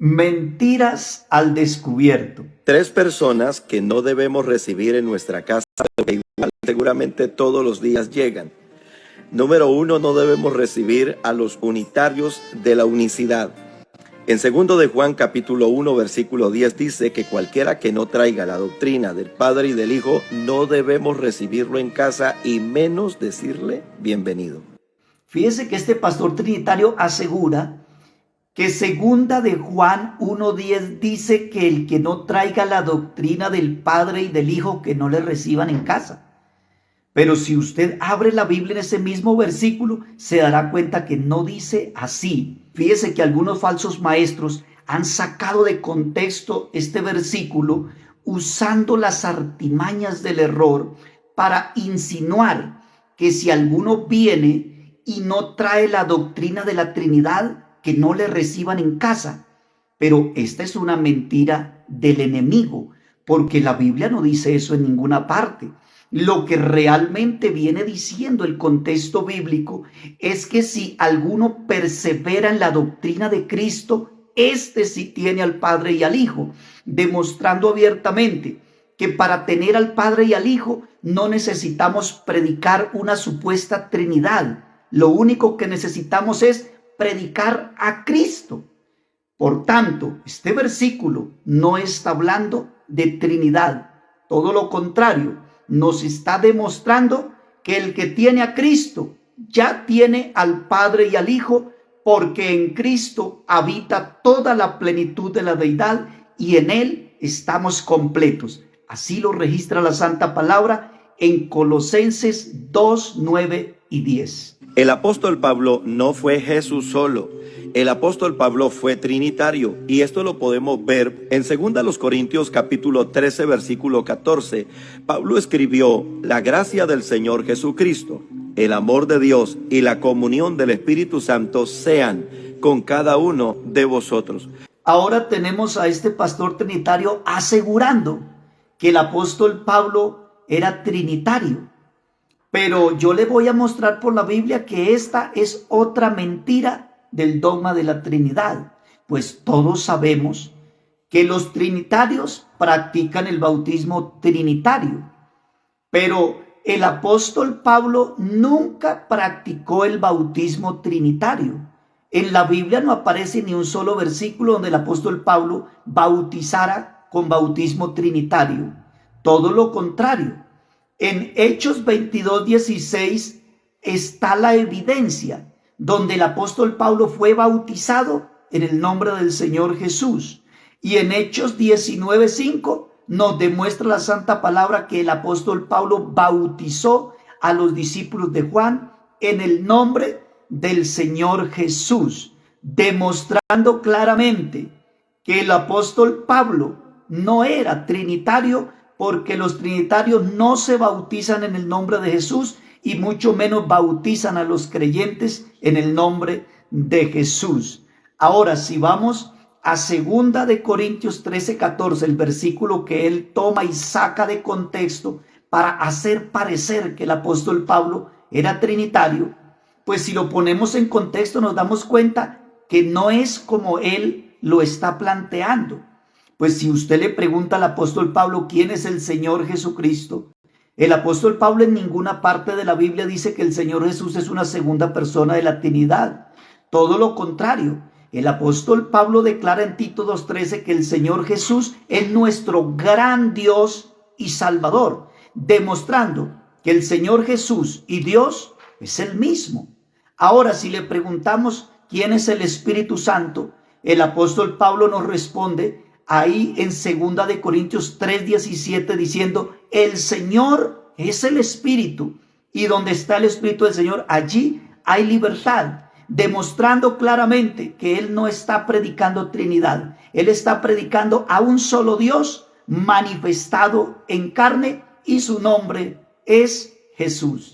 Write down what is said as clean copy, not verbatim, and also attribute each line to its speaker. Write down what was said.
Speaker 1: Mentiras al descubierto.
Speaker 2: Tres personas que no debemos recibir en nuestra casa, pero que igual seguramente todos los días llegan. Número 1, no debemos recibir a los unitarios de la unicidad. En 2 de Juan capítulo 1 versículo 10 dice que cualquiera que no traiga la doctrina del Padre y del Hijo, no debemos recibirlo en casa y menos decirle bienvenido.
Speaker 1: Fíjese que este pastor trinitario asegura que 2 de Juan 1:10 dice que el que no traiga la doctrina del Padre y del Hijo, que no le reciban en casa. Pero si usted abre la Biblia en ese mismo versículo, se dará cuenta que no dice así. Fíjese que algunos falsos maestros han sacado de contexto este versículo usando las artimañas del error para insinuar que si alguno viene y no trae la doctrina de la Trinidad, que no le reciban en casa. Pero esta es una mentira del enemigo, porque la Biblia no dice eso en ninguna parte. Lo que realmente viene diciendo el contexto bíblico es que si alguno persevera en la doctrina de Cristo, este sí tiene al Padre y al Hijo, demostrando abiertamente que para tener al Padre y al Hijo no necesitamos predicar una supuesta Trinidad. Lo único que necesitamos es predicar a Cristo. Por tanto, este versículo no está hablando de Trinidad. Todo lo contrario, nos está demostrando que el que tiene a Cristo ya tiene al Padre y al Hijo, porque en Cristo habita toda la plenitud de la deidad y en Él estamos completos. Así lo registra la Santa Palabra en Colosenses 2, 9 y 10.
Speaker 2: El apóstol Pablo no fue Jesús solo. El apóstol Pablo fue trinitario y esto lo podemos ver en 2 Corintios capítulo 13 versículo 14. Pablo escribió: la gracia del Señor Jesucristo, el amor de Dios y la comunión del Espíritu Santo sean con cada uno de vosotros.
Speaker 1: Ahora tenemos a este pastor trinitario asegurando que el apóstol Pablo era trinitario. Pero yo le voy a mostrar por la Biblia que esta es otra mentira del dogma de la Trinidad, pues todos sabemos que los trinitarios practican el bautismo trinitario, pero el apóstol Pablo nunca practicó el bautismo trinitario. En la Biblia no aparece ni un solo versículo donde el apóstol Pablo bautizara con bautismo trinitario. Todo lo contrario. En Hechos 22:16 está la evidencia donde el apóstol Pablo fue bautizado en el nombre del Señor Jesús. Y en Hechos 19:5 nos demuestra la Santa Palabra que el apóstol Pablo bautizó a los discípulos de Juan en el nombre del Señor Jesús, demostrando claramente que el apóstol Pablo no era trinitario, porque los trinitarios no se bautizan en el nombre de Jesús y mucho menos bautizan a los creyentes en el nombre de Jesús. Ahora, si vamos a 2 de Corintios 13:14, el versículo que él toma y saca de contexto para hacer parecer que el apóstol Pablo era trinitario, pues si lo ponemos en contexto nos damos cuenta que no es como él lo está planteando. Pues si usted le pregunta al apóstol Pablo quién es el Señor Jesucristo, el apóstol Pablo en ninguna parte de la Biblia dice que el Señor Jesús es una segunda persona de la Trinidad. Todo lo contrario, el apóstol Pablo declara en Tito 2:13 que el Señor Jesús es nuestro gran Dios y Salvador, demostrando que el Señor Jesús y Dios es el mismo. Ahora, si le preguntamos quién es el Espíritu Santo, el apóstol Pablo nos responde ahí en 2 de Corintios 3:17 diciendo: el Señor es el Espíritu y donde está el Espíritu del Señor, allí hay libertad, demostrando claramente que él no está predicando Trinidad, él está predicando a un solo Dios manifestado en carne y su nombre es Jesús.